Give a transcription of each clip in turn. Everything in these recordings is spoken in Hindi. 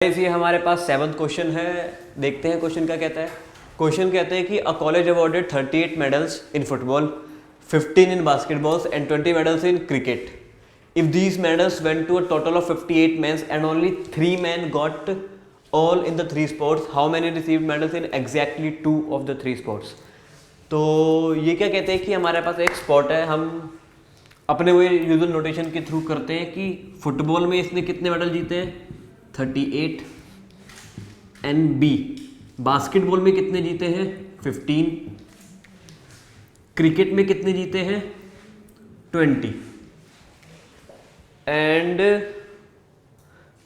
ये हमारे पास 7th क्वेश्चन है। देखते हैं क्वेश्चन क्या कहता है। क्वेश्चन कहते हैं कि a college awarded 38 medals in football, 15 in basketballs and 20 medals in cricket. If these medals went to a total of 58 men and only 3 men got all in the 3 sports, how many received medals in exactly 2 of the 3 sports? तो ये क्या कहते हैं कि हमारे पास एक स्पॉट है, हम अपने वो यूजुअल नोटेशन के थ्रू करते हैं कि फुटबॉल में इसने कितने मेडल जीते हैं 38 एंड बी बास्केटबॉल में कितने जीते हैं 15, क्रिकेट में कितने जीते हैं 20 एंड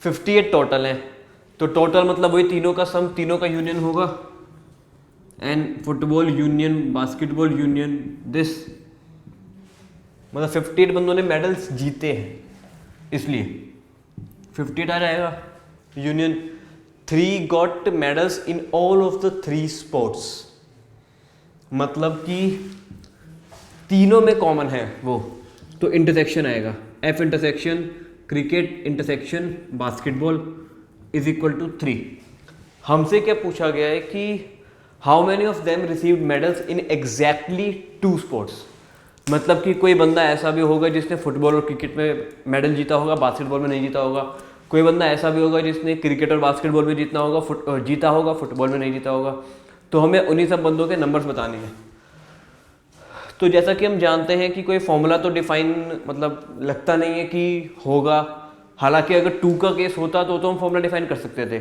58 टोटल है। तो टोटल मतलब वही तीनों का सम, तीनों का यूनियन होगा and football union basketball union this, मतलब 58 बंदों ने मेडल्स जीते हैं इसलिए 58 आ जाएगा। Union 3 got medals in all of the 3 sports, मतलब कि तीनों में कॉमन है वो, तो इंटरसेक्शन आएगा F intersection cricket intersection basketball is equal to 3। हमसे क्या पूछा गया है कि how many of them received medals in exactly 2 sports, मतलब कि कोई बंदा ऐसा भी होगा जिसने फुटबॉल और क्रिकेट में मेडल जीता होगा, बास्केटबॉल में नहीं जीता होगा। कोई बंदा ऐसा भी होगा जिसने क्रिकेट और बास्केटबॉल में जीता होगा, फुटबॉल में नहीं जीता होगा। तो हमें उन्हीं सब बंदों के नंबर्स बताने हैं। तो जैसा कि हम जानते हैं कि कोई फॉर्मूला तो डिफाइन मतलब लगता नहीं है कि होगा, हालांकि अगर 2 का केस होता तो हम फॉर्मूला डिफाइन कर सकते थे,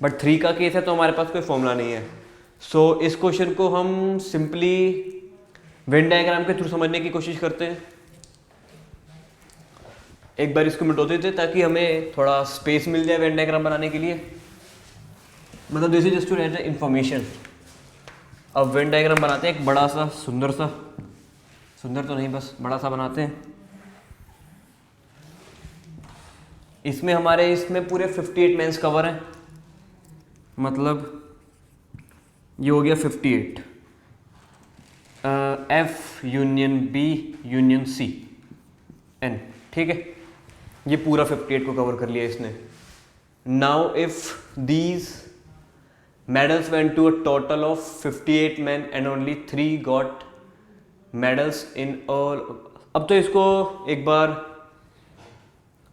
बट 3 का केस है तो हमारे पास कोई फॉर्मूला नहीं है। सो इस क्वेश्चन को हम सिंपली वेन डायग्राम के थ्रू समझने की कोशिश करते हैं। एक बार इसको मिटा देते ताकि हमें थोड़ा स्पेस मिल जाए वेन डायग्राम बनाने के लिए, मतलब this is just to write the information. अब वेन डायग्राम बनाते हैं एक बड़ा सा सुंदर तो नहीं बस बड़ा सा बनाते हैं। इसमें पूरे 58 मेंस कवर हैं, मतलब ये हो गया 58 F union B union C N, ठीक है। ये पूरा 58 को कवर कर लिया इसने। Now if these medals went to a total of 58 men and only 3 got medals in all. अब तो इसको एक बार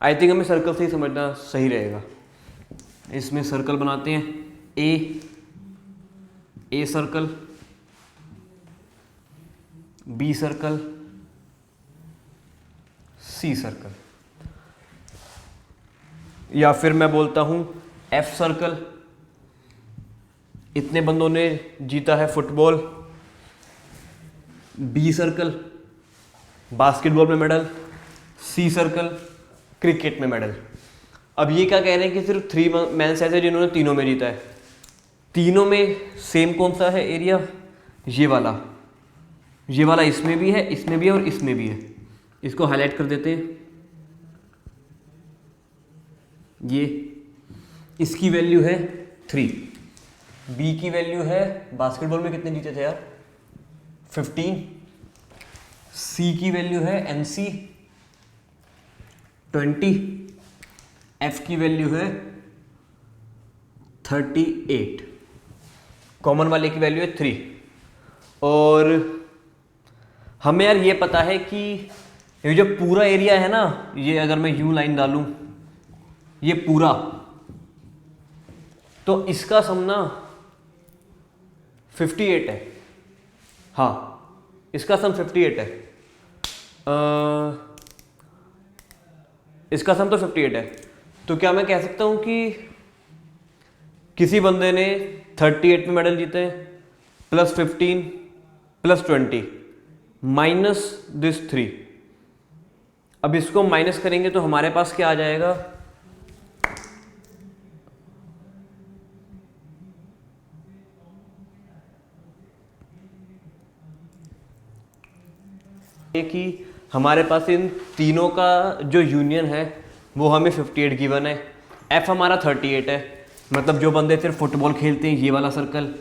आई थिंक हमें सर्कल से ही समझना सही रहेगा। इसमें सर्कल बनाते हैं, A circle, B circle, C circle, या फिर मैं बोलता हूं F सर्कल। इतने बंदों ने जीता है फुटबॉल। बी सर्कल बास्केटबॉल में मेडल, सी सर्कल क्रिकेट में मेडल। अब ये क्या कह रहे हैं कि सिर्फ 3 मेंस ऐसे जिन्होंने तीनों में जीता है। तीनों में सेम कौन सा है एरिया, ये वाला इसमें भी है, इसमें भी है और इसमें भी है। इसको हाईलाइट कर देते हैं। ये इसकी वैल्यू है 3, बी की वैल्यू है, बास्केटबॉल में कितने जीते थे यार 15, सी की वैल्यू है NC 20, F की वैल्यू है 38, कॉमन वाले की वैल्यू है 3। और हमें यार ये पता है कि ये जो पूरा एरिया है ना, ये अगर मैं यूं लाइन डालूं ये पूरा, तो इसका सम ना 58 है। हाँ, इसका सम 58 है। इसका सम तो 58 है। तो क्या मैं कह सकता हूं कि किसी बंदे ने 38 में मेडल जीते प्लस 15 प्लस 20 माइनस दिस 3। अब इसको माइनस करेंगे तो हमारे पास क्या आ जाएगा, कि हमारे पास इन तीनों का जो यूनियन है वो हमें 58 गिवन है। F हमारा 38 है, मतलब जो बंदे सिर्फ फुटबॉल खेलते हैं ये वाला सर्कल।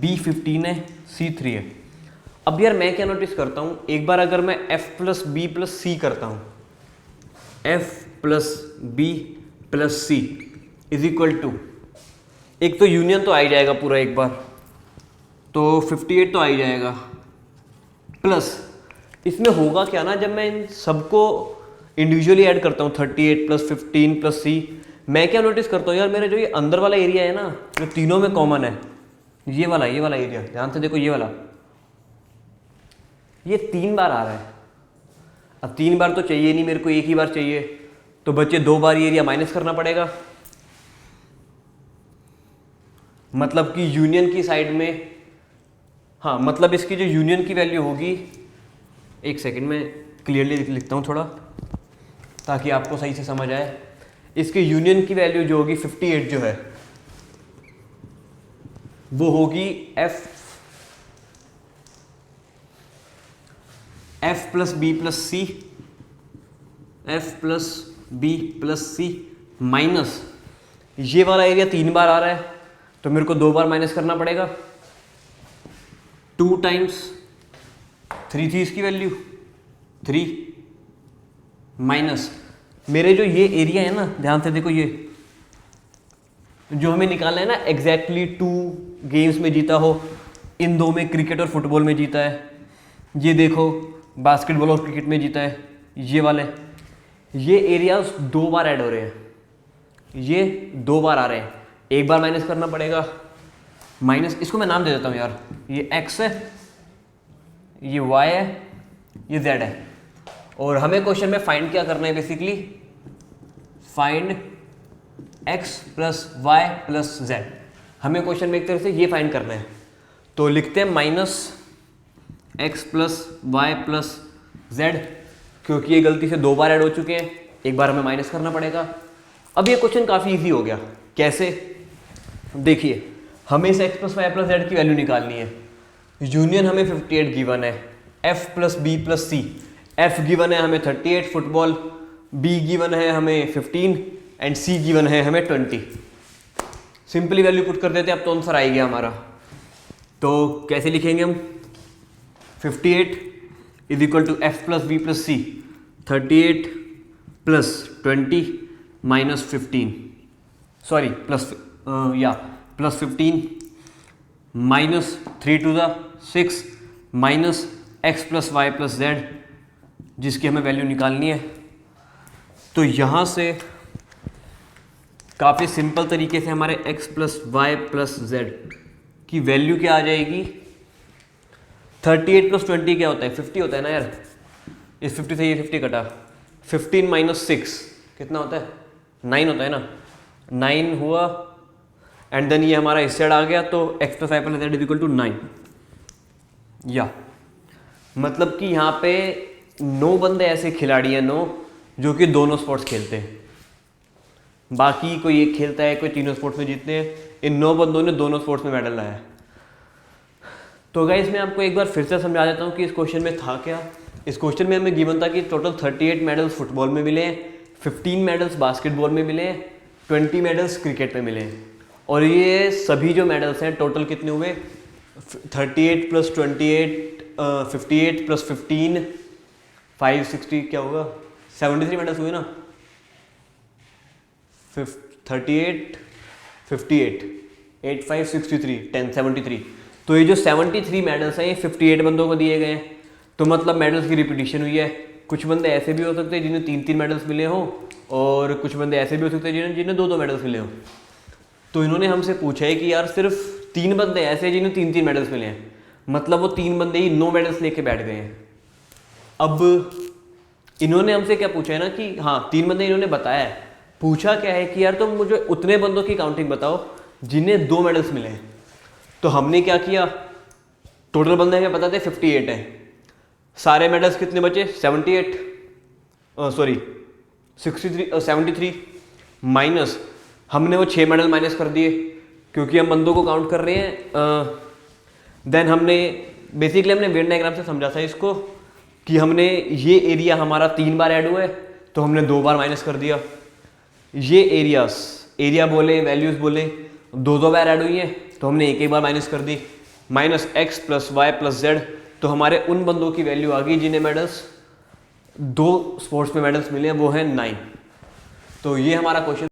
B 15 है, C 3 है। अब यार मैं क्या नोटिस करता हूँ, एक बार अगर मैं F plus B plus C करता हूँ, F plus B plus C is equal to एक तो यूनियन तो आ ही जाएगा पूरा एक बार, तो 58 तो आ ही जाएगा, प्लस इसमें होगा क्या ना, जब मैं इन सबको इंडिविजुअली ऐड करता हूँ 38 प्लस 15 प्लस सी, मैं क्या नोटिस करता हूँ यार, मेरा जो ये अंदर वाला एरिया है ना, जो तीनों में कॉमन है, ये वाला एरिया ध्यान से देखो, ये वाला, ये 3 बार आ रहा है। अब 3 बार तो चाहिए नहीं मेरे को, एक ही बार चाहिए, तो बच्चे 2 बार ये एरिया माइनस करना पड़ेगा। मतलब कि यूनियन की साइड में, हाँ मतलब इसकी जो यूनियन की वैल्यू होगी, एक सेकंड में क्लियरली लिखता हूँ थोड़ा ताकि आपको सही से समझ आए। इसकी यूनियन की वैल्यू जो होगी 58 जो है वो होगी एफ प्लस बी प्लस सी, एफ प्लस बी प्लस सी माइनस ये वाला एरिया 3 बार आ रहा है तो मेरे को 2 बार माइनस करना पड़ेगा, 2 टाइम्स 3 थी इसकी वैल्यू 3 माइनस मेरे जो ये एरिया है ना, ध्यान से देखो, ये जो हमें निकालना है ना, एग्जैक्टली 2 गेम्स में जीता हो, इन 2 में क्रिकेट और फुटबॉल में जीता है, ये देखो बास्केटबॉल और क्रिकेट में जीता है, ये वाले, ये एरियाज 2 बार ऐड हो रहे हैं, ये 2 बार आ रहे हैं, एक बार माइनस करना पड़ेगा, माइनस इसको मैं नाम दे देता हूँ यार, ये x है, ये y है, ये z है। और हमें क्वेश्चन में फाइंड क्या करना है, basically find x plus Y plus z, हमें क्वेश्चन में एक तरह से ये फाइंड करना है। तो लिखते हैं minus x plus Y plus z, क्योंकि ये गलती से 2 बार ऐड हो चुके हैं, एक बार हमें माइनस करना पड़ेगा। अब ये क्वेश्चन काफ़ी इजी हो गया, कैसे देखिए, हमें इस x plus Y plus z की वैल्यू निकालनी है, यूनियन हमें 58 गिवन है, f plus B plus C, f given है हमें 38 फुटबॉल, b गिवन है हमें 15 एंड c गिवन है हमें 20। सिंपली वैल्यू पुट कर देते हैं, अब तो आंसर आ गया हमारा। तो कैसे लिखेंगे हम, 58 is equal to F plus B plus C, 38 plus 20 minus 15, sorry plus plus 15 minus 3 to the 6 minus x plus Y plus z, जिसकी हमें वैल्यू निकालनी है। तो यहाँ से काफ़ी सिंपल तरीके से हमारे x plus Y plus z की वैल्यू क्या आ जाएगी, 38 प्लस 20 क्या होता है, 50 होता है ना यार, इस 50 से ये 50 कटा, 15 माइनस 6 कितना होता है, 9 होता है ना, 9 हुआ, एंड देन ये हमारा इस साइड आ गया, तो x plus Y plus z is equal to 9। या मतलब कि यहाँ पे 9 बंदे ऐसे खिलाड़ी हैं, 9 जो कि दोनों स्पोर्ट्स खेलते हैं, बाकी कोई एक खेलता है, कोई तीनों स्पोर्ट्स में जीतते हैं, इन 9 बंदों ने दोनों स्पोर्ट्स में मेडल लाया है। तो गाइस मैं आपको एक बार फिर से समझा देता हूँ कि इस क्वेश्चन में था क्या। इस क्वेश्चन में हमें गिवन था कि टोटल 38 मेडल्स फुटबॉल में मिले हैं, 15 मेडल्स बास्केटबॉल में मिले हैं, 20 मेडल्स क्रिकेट में मिले हैं, और ये सभी जो मेडल्स हैं टोटल कितने हुए, 38 प्लस 28 58 प्लस 15 560 क्या होगा, 73 मेडल्स हुए ना, 38 58 8 5 63 10 73। तो ये जो 73 मेडल्स हैं ये 58 बंदों को दिए गए हैं, तो मतलब मेडल्स की रिपीटिशन हुई है। कुछ बंदे ऐसे भी हो सकते हैं जिन्हें 3-3 मेडल्स मिले हों, और कुछ बंदे ऐसे भी हो सकते हैं जिन्हें 2-2 मेडल्स मिले हों। तो इन्होंने हमसे पूछा है कि यार सिर्फ 3 बंदे ऐसे हैं जिन्हें 3-3 मेडल्स मिले हैं, मतलब वो 3 बंदे ही 9 मेडल्स लेके बैठ गए हैं। अब इन्होंने हमसे क्या पूछा है ना कि हाँ 3 बंदे इन्होंने बताया है, पूछा क्या है कि यार तुम मुझे उतने बंदों की काउंटिंग बताओ जिन्हें 2 मेडल्स मिले हैं। तो हमने क्या किया, टोटल बंदे हमें पता थे 58 हैं, सारे मेडल्स कितने बचे 73 माइनस हमने वो 6 मेडल माइनस कर दिए क्योंकि हम बंदों को काउंट कर रहे हैं। देन हमने बेसिकली वेन डायग्राम से समझा था इसको कि हमने ये एरिया हमारा 3 बार ऐड हुआ है तो हमने 2 बार माइनस कर दिया, ये एरिया बोले वैल्यूज बोले 2 बार ऐड हुई हैं तो हमने एक बार माइनस कर दी, minus x plus Y plus Z. तो हमारे उन बंदों की वैल्यू आ गई जिन्हें मेडल्स 2 स्पोर्ट्स में मेडल्स मिले हैं, वो है 9। तो ये हमारा क्वेश्चन